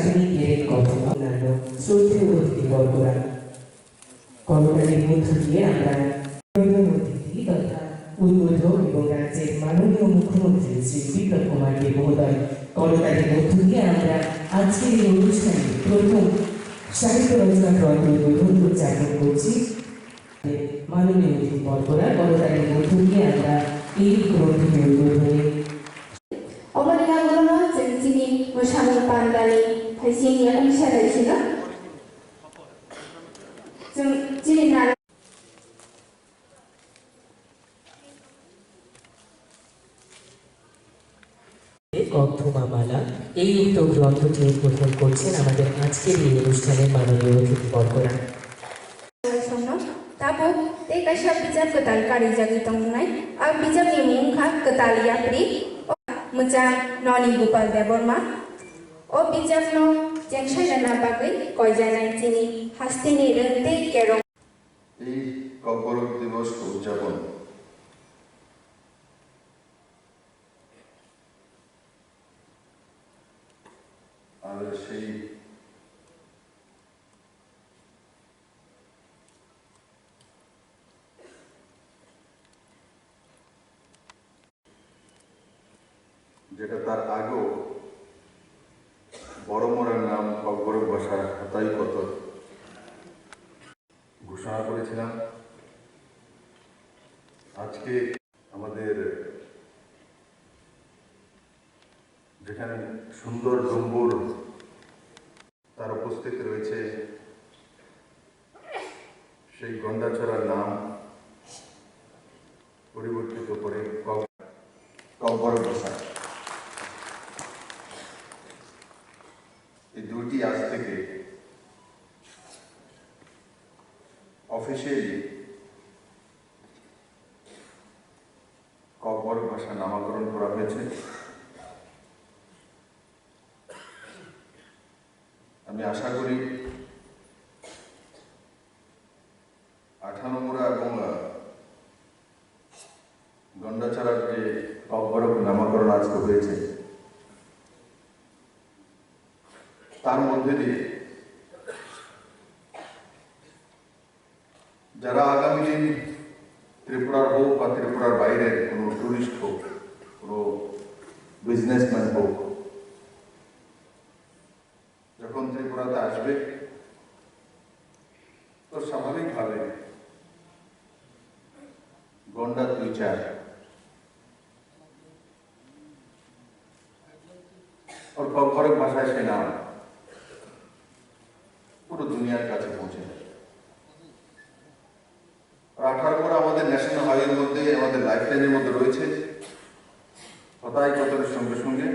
আজকের এই ঘটনা শ্রদ্ধেয় অতিথিবর্গরা কর্মকারীর মধ্য দিয়ে আমরা অতিথি তথা উদ্বোধক এবং রাজ্যের মাননীয় মুখ্যমন্ত্রী শ্রী বিপ্লব কুমার দেব মহোদয় কর্মকারীর মধ্য দিয়ে আমরা আজকের এই অনুষ্ঠানে প্রথম সাহিত্য রচনা গ্রন্থ উদ্বোধন উদযাপন করছি। মাননীয় অতিথিবর্গরা কর্মকারীর মধ্য দিয়ে আমরা এই গ্রন্থটি উদ্বোধনে दिनै मोसानाय बान्दानि जोंनिया मोसानायसोना जों दिनै গন্ধমালা এই উক্ত গ্রন্থটি উদ্বোধন করছেন আমাদের আজকের এই অনুষ্ঠানের মাননীয় অতিথিবর্গরা। Tabu, teka siya bijak ketal kari jagi tongmai, ang bijak ni mungka ketalia pri, macam noni Gopal Deborma, o bijak no jengsai dana bagai koi janai tini hastini rente kerong. এই কর্কট দিবস উদযাপন আর সেই যেটা তার আগেও বড় মোড়ার নাম ককবরক ভাষার হতাই কত ঘোষণা করেছিলাম। আজকে আমাদের যেখানে সুন্দর ডম্বুর তার উপস্থিতি রয়েছে, সেই গন্ডাছড়ার নাম পরিবর্তিত করে ককবরক ভাষা। এই দুটি আজ থেকে অফিসিয়ালি ককবরক ভাষা নামকরণ করা হয়েছে। আমি আশা করি 58 এবং গন্ডাছড়ার যে ককবরক নামকরণ আজকে হয়েছে তার মধ্যে দিয়ে যারা আগামী দিন ত্রিপুরার হোক বা ত্রিপুরার বাইরের কোনো টুরিস্ট হোক, কোনো বিজনেসম্যান হোক, যখন ত্রিপুরাতে আসবে তো স্বাভাবিকভাবে গন্ডার 2-4 और ককবরক ভাষায় সে নাম পুরো দুনিয়ার কাছে পৌঁছে যায়। আর 18 আমাদের ন্যাশনাল হাইওয়ের মধ্যে, আমাদের লাইফ লাইনের মধ্যে রয়েছে। হতাই কতরের সঙ্গে সঙ্গে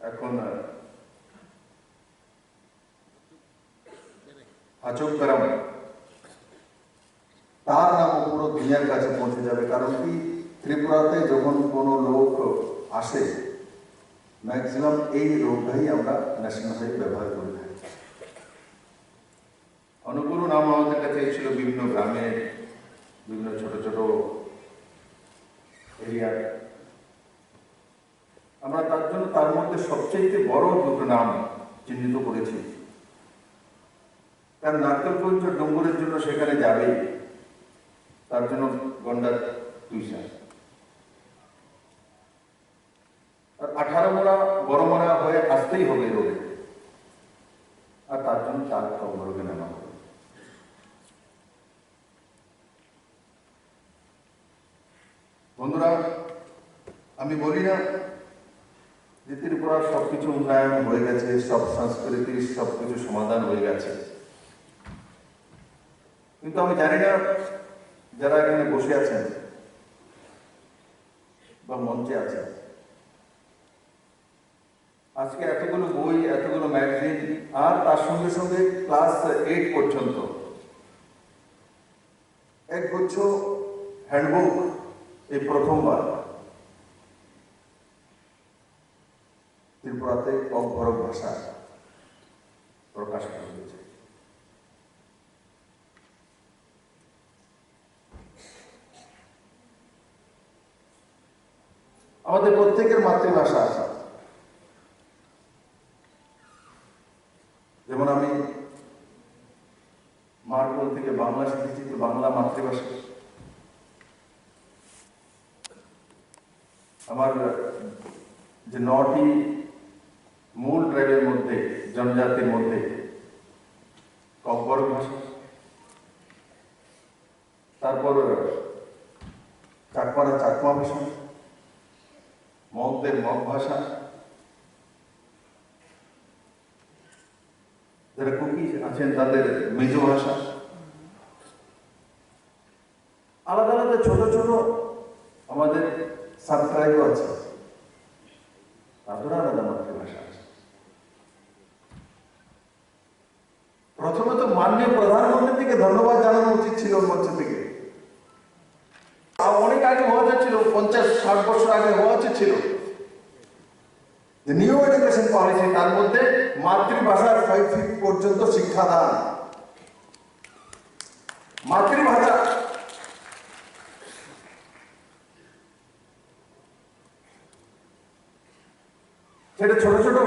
এখন আচকগ্রাম তার নামও পুরো দুনিয়ার কাছে পৌঁছে যাবে। কারণ কি, ত্রিপুরাতে যখন কোনো লোক আসে ম্যাক্সিমাম এই রোগটাই আমরা ন্যাশনাল হাইওয়ে ব্যবহার করে থাকি। অনেকগুলো নাম আমাদের কাছে ছিল বিভিন্ন গ্রামে, বিভিন্ন ছোট ছোট এরিয়া। আমরা তার জন্য তার মধ্যে সবচেয়ে বড় দুটো নাম চিহ্নিত করেছি। কারণ নারকেলগঞ্জ ডোঙ্গরের জন্য সেখানে যাবে, তার জন্য গন্ডার 2 আর 18 মোড়া বড় মোড়া হয়ে আসতেই হবে রোডে, আর তার জন্য 4 ককবরকে নেওয়া হবে। বন্ধুরা, আমি বলি না যে ত্রিপুরার সবকিছু উন্নয়ন হয়ে গেছে, সব সংস্কৃতির সবকিছু সমাধান হয়ে গেছে, কিন্তু আমি জানি না যারা এখানে বসে আছেন বা মঞ্চে আছেন, আজকে এতগুলো বই, এতগুলো ম্যাগাজিন, আর তার সঙ্গে সঙ্গে ক্লাস 8 পর্যন্ত একগুচ্ছ হ্যান্ডবুক এই প্রথমবার ত্রিপুরাতে ককবরক ভাষা প্রকাশ করা হয়েছে। আমাদের প্রত্যেকের মাতৃভাষা আছে, বাংলা মাতৃভাষা। আমার যে 9টি মূল ট্রাইবের মধ্যে, জনজাতির মধ্যে ককবরক ভাষা, তারপর চাকমারা চাকমা ভাষা, মগদের মগ ভাষা, যারা কুকি আছেন তাদের মেজো ভাষা, আলাদা আলাদা ছোট ছোট আমাদের সাবট্রাইবও আছে, তাদের আলাদা মাতৃভাষা আছে। প্রথমে তো মাননীয় প্রধানমন্ত্রীকে ধন্যবাদ জানানো উচিত ছিল মঞ্চ থেকে। অনেক আগে হওয়া যাচ্ছিল, 50-60 বছর আগে হওয়া উচিত ছিল যে নিউ এডুকেশন পলিসি, তার মধ্যে মাতৃভাষার 5 feet পর্যন্ত শিক্ষাদান। মাতৃভাষা সেটা ছোট ছোট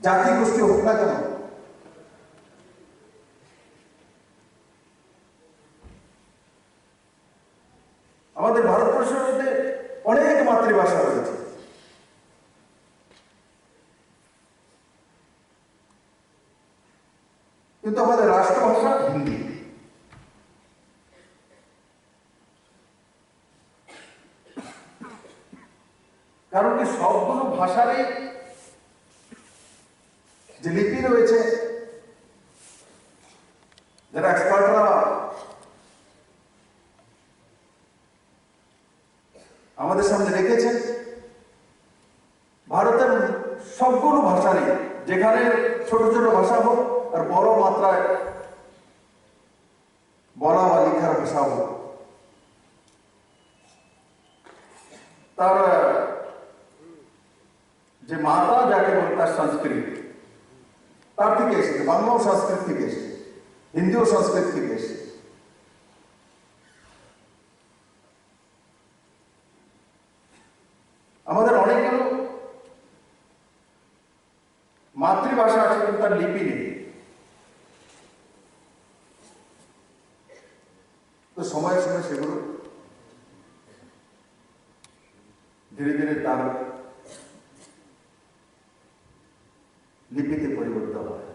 জাতি গোষ্ঠী হোক না কেন, আমাদের ভারতবর্ষের মধ্যে অনেক মাতৃভাষা রয়েছে। কিন্তু আমাদের রাষ্ট্রভাষা হিন্দি। কারণ কি সবগুলো ভাষারই যে লিপি রয়েছে, যারা এক্সপার্টরা আমাদের সামনে রেখেছেন, ভারতের সবগুলো ভাষারই, যেখানে ছোট ছোট ভাষা হোক আর বড় মাত্রায় বলা বা লেখার ভাষা হোক, তার যে মাতা যাকে বলে তার সংস্কৃতি তার থেকে এসেছে, বাংলাও সংস্কৃত থেকে এসেছে, হিন্দিও সংস্কৃত থেকে এসেছে। আমাদের অনেকগুলো মাতৃভাষা আছে কিন্তু তার লিপি নেই। তো সময়ে সময়ে সেগুলো ধীরে ধীরে তার লিপিতে পরিবর্তন হয়।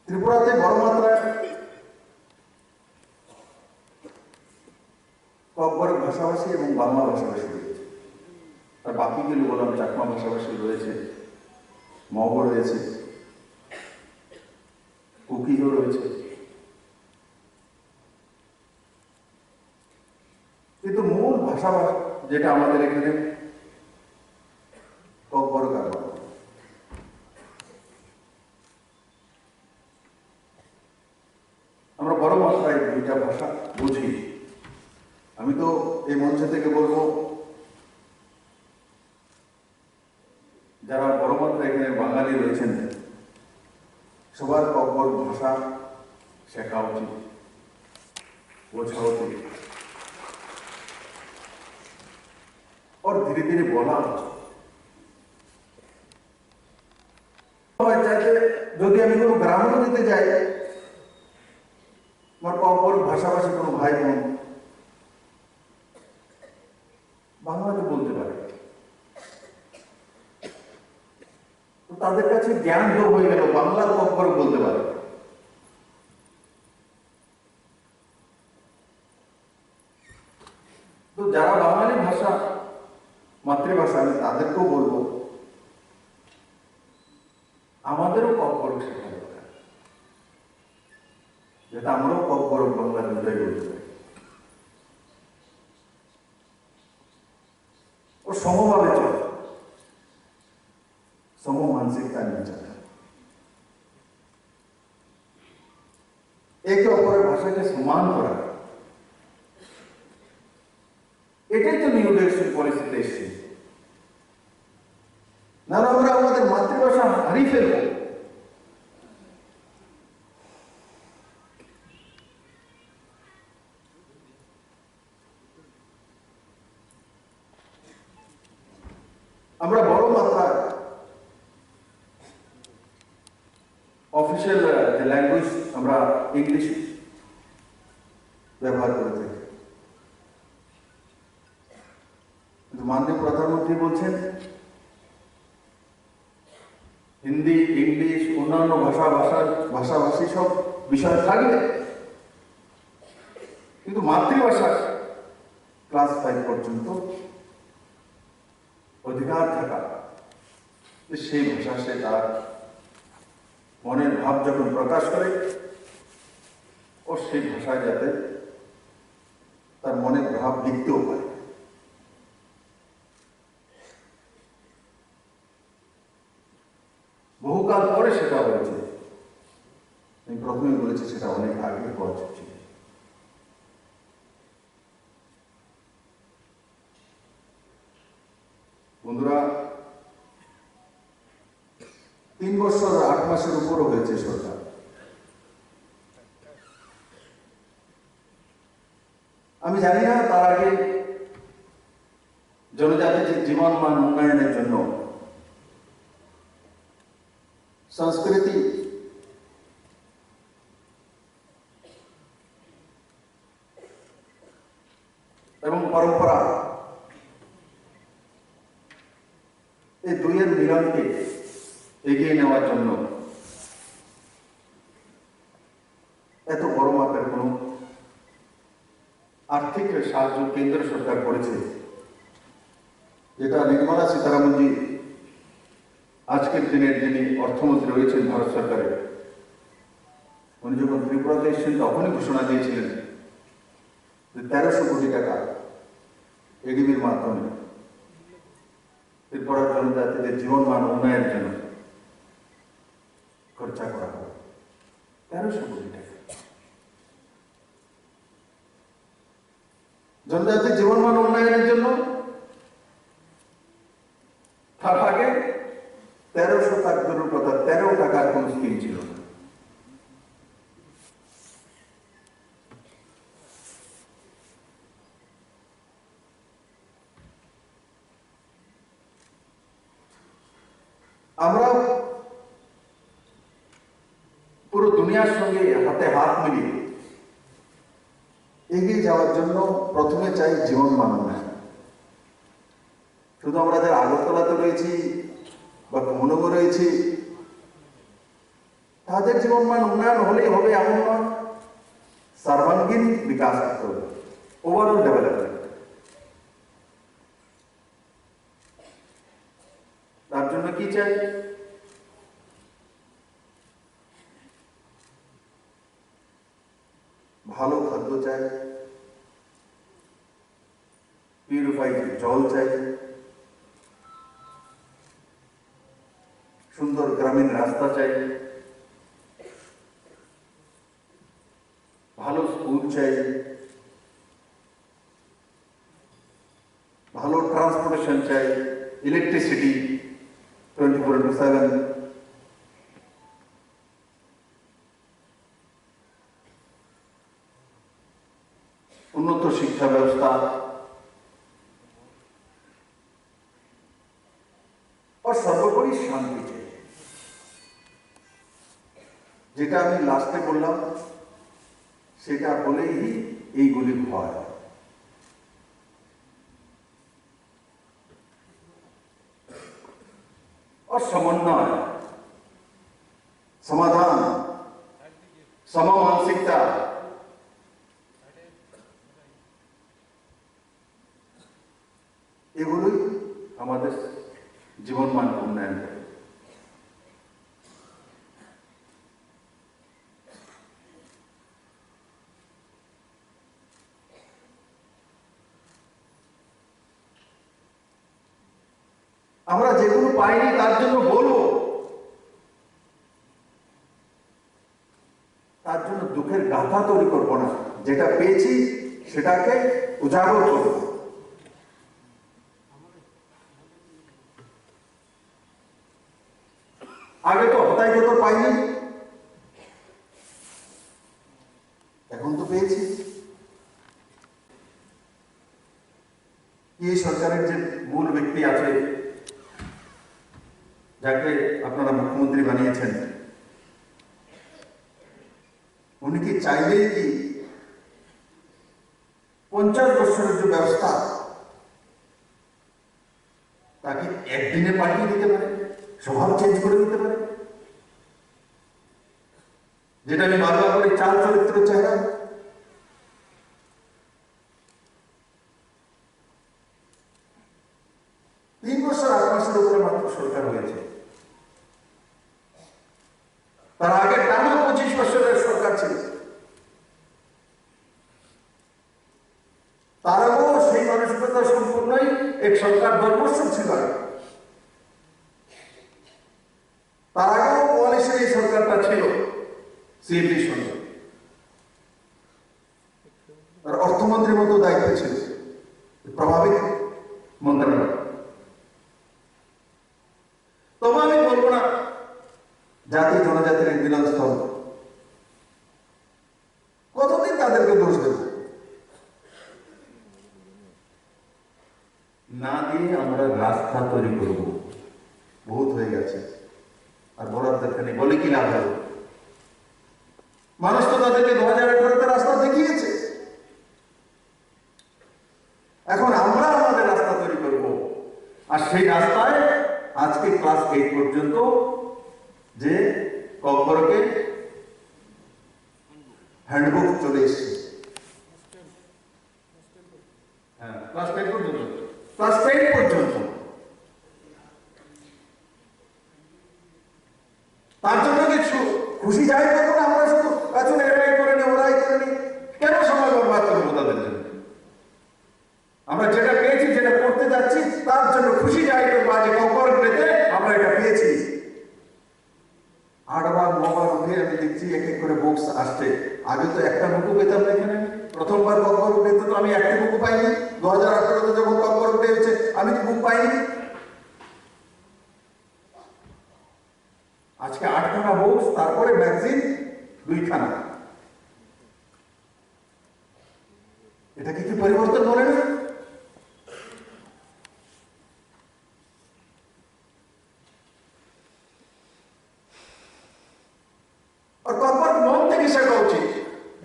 ত্রিপুরাতে বড় মাত্রায় ককবরক ভাষাভাষী এবং বাংলা ভাষাভাষী রয়েছে। আর বাকিগুলো বললাম চাকমা ভাষাভাষী রয়েছে, মগ রয়েছে, কুকিও রয়েছে। কিন্তু মূল ভাষা যেটা আমাদের এখানে ককবরক আর বাংলা। আমরা বড় মাত্রায় দুইটা ভাষা বুঝি। আমি তো এই মঞ্চ থেকে বলবো, যারা বড় মাত্রায় এখানে বাঙালি রয়েছেন, সবার ককবরক ভাষা শেখা উচিত, বোঝা উচিত, और धीरे धीरे बोला চাইতে যদি আমি কোনো গ্রামে দিতে যাই, আমার ককবরক ভাষাভাষী কোনো ভাই বোন বাংলাতে বলতে পারে, তো তাদের কাছে জ্ঞান যোগ হয়ে গেল, বাংলার ককবরক বলতে পারে। তো যারা বাঙালি ভাষা মাতৃভাষা, আমি তাদেরকেও বলবো আমাদেরও ককবরক শেখা দরকার, যাতে আমরাও ককবরক বাংলার দুটাই বলতে পারি। ও সমভাবে চলে, সম মানসিকতা নিয়ে চলে, একে অপরের ভাষাকে সম্মান করা, এটাই তো নিউ এডুকেশন পলিসিতে এসেছে। না আমরা আমাদের মাতৃভাষা হারিয়ে ফেলবো। আমরা বড় মাত্রায় অফিসিয়াল যে ল্যাঙ্গুয়েজ আমরা ইংলিশ ব্যবহার করে থাকি, কিন্তু মাননীয় প্রধানমন্ত্রী বলছেন হিন্দি, ইংলিশ, অন্যান্য ভাষাভাষী সব বিষয় থাকবে, কিন্তু মাতৃভাষা ক্লাস 5 পর্যন্ত অধিকার থাকা, সেই ভাষা সে তার মনের ভাব যখন প্রকাশ করে ও সেই ভাষায় যাতে তার মনের ভাব লিখতেও পারে। বহুকাল পরে সেটা হয়েছে, আমি প্রথমে বলেছি সেটা অনেক আগে হওয়া ছিল। বন্ধুরা, 3 বছর 8 মাসের উপরও হয়েছে সরকার। আমি জানি না তার আগে জনজাতির জীবন মান উন্নয়নের জন্য সংস্কৃতি এবং পরম্পরা এই দুইয়ের মিলনকে এগিয়ে নেওয়ার জন্য এত বড় মাপের কোন আর্থিক সাহায্য কেন্দ্র সরকার করেছে, যেটা নির্মলা সীতারামনজি আজকের দিনের যিনি অর্থমন্ত্রী রয়েছেন ভারত সরকারের, উনি যখন ত্রিপুরাতে এসেছেন তখনই ঘোষণা দিয়েছিলেন যে 1300 কোটি টাকা এডিবির মাধ্যমে ত্রিপুরার জনজাতিদের জীবনমান উন্নয়নের জন্য খরচা করা হবে। 1300 কোটি টাকা জনজাতির জীবনমান উন্নয়নের জন্য। তার আগে 1300 টাকার কথা, 13 টাকার কোন স্কিম ছিল না। আমরা পুরো দুনিয়ার সঙ্গে হাতে হাত মিলিয়ে এগিয়ে যাওয়ার জন্য প্রথমে চাই জীবন মান উন্নয়ন। শুধু আমরা যারা আগরতলাতে রয়েছি বা মনোগো রয়েছি তাদের জীবনমান উন্নয়ন হলেই হবে এমন নয়, সর্বাঙ্গীন বিকাশ করতে হবে, ওভারঅল ডেভেলপমেন্ট। তার জন্য কি চাই? ভালো খাদ্য চাই, পিউরিফাইড জল চাই, সুন্দর গ্রামীণ রাস্তা চাই, ভালো স্কুল চাই, ভালো ট্রান্সপোর্টেশন চাই, ইলেকট্রিসিটি 24/7, উন্নত শিক্ষা ব্যবস্থা, আর সর্বোপরি শান্তি চাই। যেটা আমি লাস্টে বললাম সেটা বলেই এইগুলি হয়। और समन्वय, समाधान, सममानसिकता, এগুলোই আমাদের জীবনমান উন্নয়ন করে। আমরা যেগুলো পাইনি তার জন্য বলবো, তার জন্য দুঃখের গাথা তৈরি করবো না, যেটা পেয়েছি সেটাকে উজাগর করবো। আগে তো হতাই তো পাইনি, এখন তো পেয়েছি। এই সরকারের যে মূল ব্যক্তি আছে যাকে আপনারা মুখ্যমন্ত্রী বানিয়েছেন, উনি কি চাইলেই কি 50 বছরের যে ব্যবস্থা তাকে একদিনে পাঠিয়ে দিতে পারে, স্বভাব চেঞ্জ করে দিতে পারে? যেটা আমি বারবার করে চাল চরিত্র চেহারা, তিন বছর 8 মাসের উপরে মাত্র সরকার হয়েছে। তার আগে টানা 25 বছরের সরকার ছিল। তারাও সেই মানসিকতা সম্পূর্ণই এক সরকার ধর্মস্ব ছিল। তার আগেও কোয়ালিশন এই সরকারটা ছিল সিএপির সঙ্গে, আর অর্থমন্ত্রীর মতো দায়িত্ব ছিল, প্রভাবিত মন্ত্রণালয়। তবে আমি বলবো না জাতি জনজাতির এক মিলনস্থল, কতদিন তাদেরকে দোষ দেব? না দিয়ে আমরা রাস্তা তৈরি করব, বহুত হয়ে গেছে, আর বলার দরকার নেই। বলে কি লাভ হবে? মানুষ তো তাদেরকে 2018-তে রাস্তা দেখিয়েছে। এখন আমরা আমাদের রাস্তা তৈরি করব, আর সেই রাস্তায় আজকে ক্লাস 8 পর্যন্ত যে ককবরকে হ্যান্ডবুক চলে এসছে, হ্যাঁ, ক্লাস 10 পর্যন্ত, ক্লাস 10 পর্যন্ত। তার জন্য কিছু খুশি যাই তখন আমরা শুধু এখন এরাই করে নি, ওরাই করে নি, কেন সময় বরবাদ করবো তাদের জন্য? আমরা যেটা পেয়েছি, যেটা করতে যাচ্ছি, তার জন্য খুশি যাই করবো। আজ কবর পেতে আমরা এটা পেয়েছি। 8 বার 9 বার উঠে আমি দেখছি এক এক করে বুকস আসছে। আগে তো একটা বুকু পেতাম না এখানে। প্রথমবার কবর উঠে তো আমি একটা বুকু পাইনি। 2018-তে যখন কবর উঠে হচ্ছে আমি তো বুক পাইনি। আজকে 8খানা বুকস, তারপরে ম্যাগাজিন 2খানা। এটা কি পরিবর্তন বলে না? আর কম্বর মন থেকে শেখা উচিত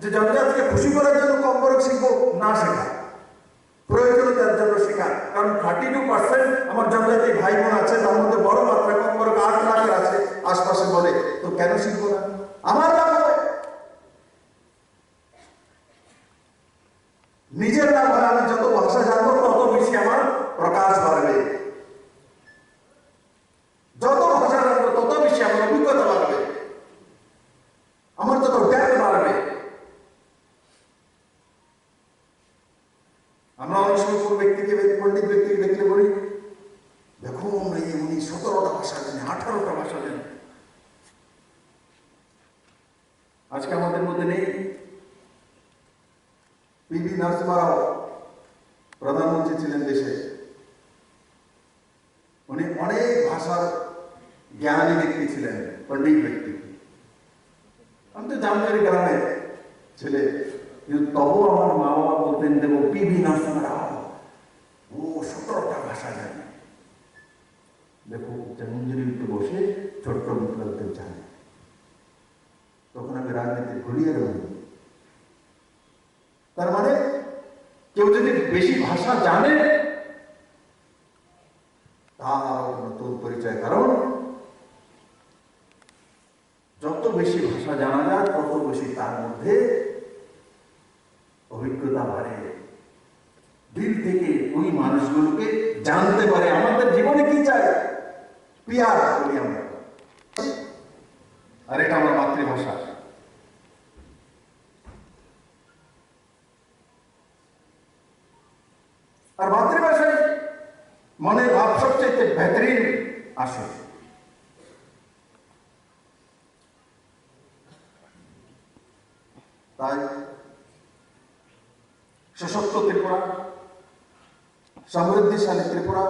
যে জনজাতিকে খুশি করার জন্য কম্বর শিখবো না, শেখা প্রয়োজনীয়তার জন্য শেখা। কারণ 32% আমার জনজাতি ভাই বোন আছে, তার মধ্যে বড় মাত্রা কম্বর 8 লাখের আছে আশপাশে, বলে তো কেন শিখবো না? আমার লাভ হবে, নিজের লাভ হয়। আমি যত ভাষা জানবো তত বেশি আমার প্রকাশ বাড়বে, যত ভাষা জানবো তত বেশি আমার অভিজ্ঞতা বাড়বে, আমার তত জ্ঞান বাড়বে। আমরা অনেক সময় কোন ব্যক্তিকে, পণ্ডিত ব্যক্তিকে দেখলে বলি, দেখুন উনি 17টা ভাষা জানে, 18টা ভাষা জানে। আজকে আমাদের মধ্যে নেই। পিভি নরসিংহ রাও প্রধানমন্ত্রী ছিলেন দেশে, উনি অনেক ভাষার জ্ঞানী ব্যক্তি ছিলেন, পণ্ডিত ব্যক্তি। আমি তো জামতলী গ্রামের ছেলে, কিন্তু তবু আমার মা বাবা বলতেন, দেবো পিভি নরসিংহ রাও, ও 17টা ভাষা জানে। দেখো জন্মজুরিতে বসে ছোট্ট বিপ্লবদের জানে। তখন আমি রাজনীতি ঘুরিয়ে রইল। তার মানে কেউ যদি বেশি ভাষা জানে তার নতুন পরিচয়। কারণ যত বেশি ভাষা জানা যায় তত বেশি তার মধ্যে অভিজ্ঞতা বাড়ে, দিল থেকে ওই মানুষগুলোকে জানতে পারে আমাদের জীবনে কি চাই, পিয়ার বলি আমরা। আর এটা আমার মাতৃভাষা। আর মাতৃভাষায় মনের ভাব সবচেয়ে বেহতরিন আসে। তাই সশক্ত ত্রিপুরা, সমৃদ্ধিশালী ত্রিপুরা।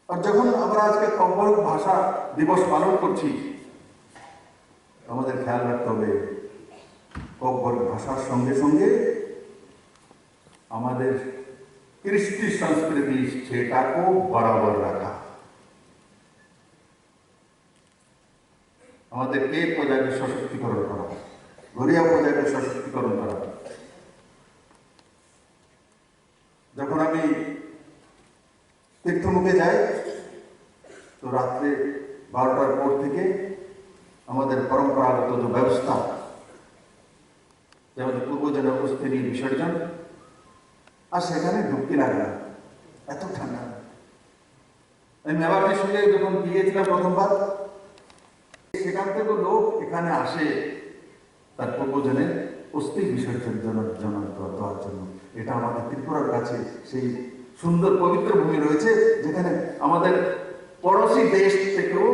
আর যখন আমরা আজকে কব্বর ভাষা দিবস পালন করছি, আমাদের খেয়াল রাখতে হবে কব্বর ভাষার সঙ্গে সঙ্গে আমাদের কৃষ্টি সংস্কৃতি সেটাকেও বরাবর রাখা। আমাদেরকে প্রজাকে সশক্তিকরণ করা, গরিয়া প্রজাকে সশক্তিকরণ করা। যখন আমি তীর্থমুখে যাই তো রাত্রে 12টার পর থেকে আমাদের পরম্পরাগত যে ব্যবস্থা, যে আমাদের পূর্বজনের অস্থি নিয়ে বিসর্জন, আর সেখানে ঢুকতে লাগে না, এত ঠান্ডা। আমি মেবারের সঙ্গে যখন গিয়েছিলাম প্রথমবার, সেখান থেকে লোক এখানে আসে তার পূর্বজনের অস্থি বিসর্জন দেওয়ার জন্য। এটা আমাদের ত্রিপুরার কাছে সেই সুন্দর পবিত্র ভূমি রয়েছে, যেখানে আমাদের পড়োশি দেশ থেকেও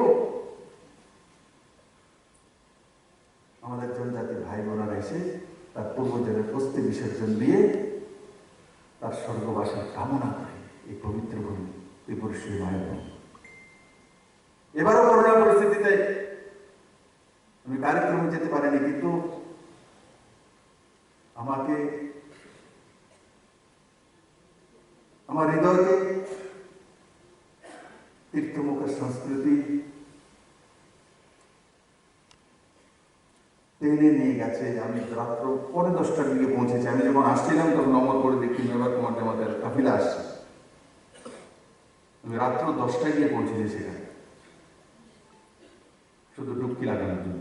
আমাদের জনজাতির ভাই বোনেরা এসে তার পূর্বজনের অস্থি বিসর্জন দিয়ে তার স্বর্গবাসের কামনা করে এই পবিত্র ভূমি ত্রিপুরেশ্বরী মায়ের ভূমি। এবারও করোনা পরিস্থিতিতে আমি কার্যক্রমে যেতে পারিনি, কিন্তু আমাকে আমার হৃদয়কে তীর্থমুখের সংস্কৃতি টেনে নিয়ে গেছে। আমি রাত্র 10:45 দিকে পৌঁছেছি। আমি যখন আসছিলাম তখন নম্বর করে দেখি মেবার কমান্ডে আমাদের কাফিলা আসছে। আমি রাত্র 10টায় গিয়ে পৌঁছেছি সেখানে, শুধু ডুবকি লাগানোর জন্য।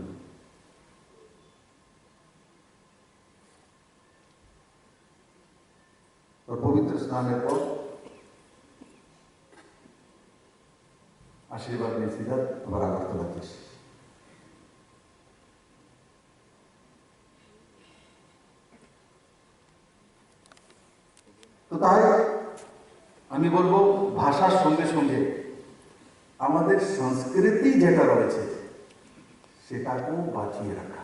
পবিত্র স্নানের পর আশীর্বাদ নিয়ে সিধা আবার আগরতলা যাচ্ছি। তো তাই আমি বলবো, ভাষার সঙ্গে সঙ্গে আমাদের সংস্কৃতি যেটা রয়েছে সেটাকেও বাঁচিয়ে রাখা,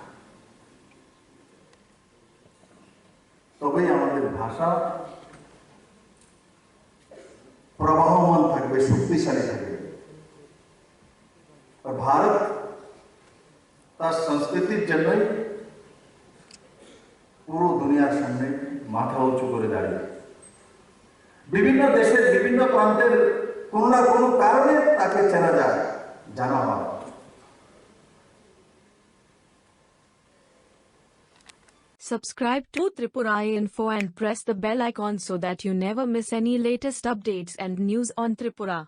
তবেই আমাদের ভাষা প্রবাহমান থাকবে, শক্তিশালী থাকবে। আর ভারত তার সংস্কৃতির জন্যই পুরো দুনিয়ার সামনে মাথা উঁচু করে দাঁড়িয়ে। বিভিন্ন দেশের বিভিন্ন প্রান্তের কোনো না কোনো কারণে তাকে চেনা যায়, জানা হয়। Subscribe to Tripura Info and press the bell icon so that you never miss any latest updates and news on Tripura.